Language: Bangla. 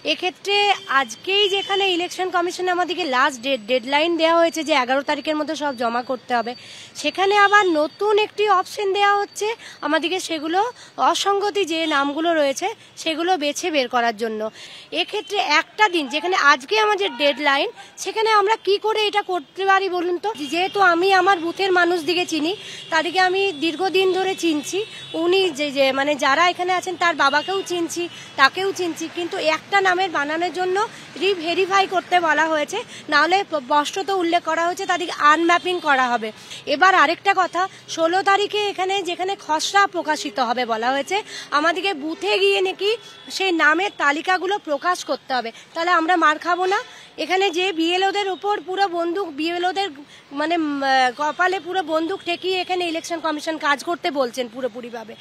এক্ষেত্রে আজকেই যেখানে ইলেকশন কমিশন আমাদেরকে লাস্ট ডেডলাইন দেওয়া হয়েছে যে 11 তারিখের মধ্যে সব জমা করতে হবে, সেখানে আবার নতুন একটি অপশন দেওয়া হচ্ছে আমাদেরকে সেগুলো অসঙ্গতি যে নামগুলো রয়েছে সেগুলো বেছে বের করার জন্য। এক্ষেত্রে একটা দিন যেখানে আজকে আমাদের ডেডলাইন, সেখানে আমরা কি করে এটা করতে পারি বলুন তো? যেহেতু আমি আমার বুথের মানুষদিকে চিনি, তাদেরকে আমি দীর্ঘদিন ধরে চিনছি, উনি যে মানে যারা এখানে আছেন তার বাবাকেও চিনছি, তাকেও চিনছি, কিন্তু একটা নামের বানানোর জন্য রিভেরিফাই করতে বলা হয়েছে, নাহলে স্পষ্টত উল্লেখ করা হয়েছে তাদেরকে আনম্যাপিং করা হবে। এবার আরেকটা কথা, 16 তারিখে এখানে যেখানে খসড়া প্রকাশিত হবে বলা হয়েছে, আমাদেরকে বুথে গিয়ে নাকি সেই নামের তালিকাগুলো প্রকাশ করতে হবে, তাহলে আমরা মার খাবো না। এখানে যে বিএলওদের উপর পুরো বন্দুক, বিএলওদের মানে কপালে পুরো বন্দুক ঠেকিয়ে এখানে ইলেকশন কমিশন কাজ করতে বলছেন পুরোপুরিভাবে।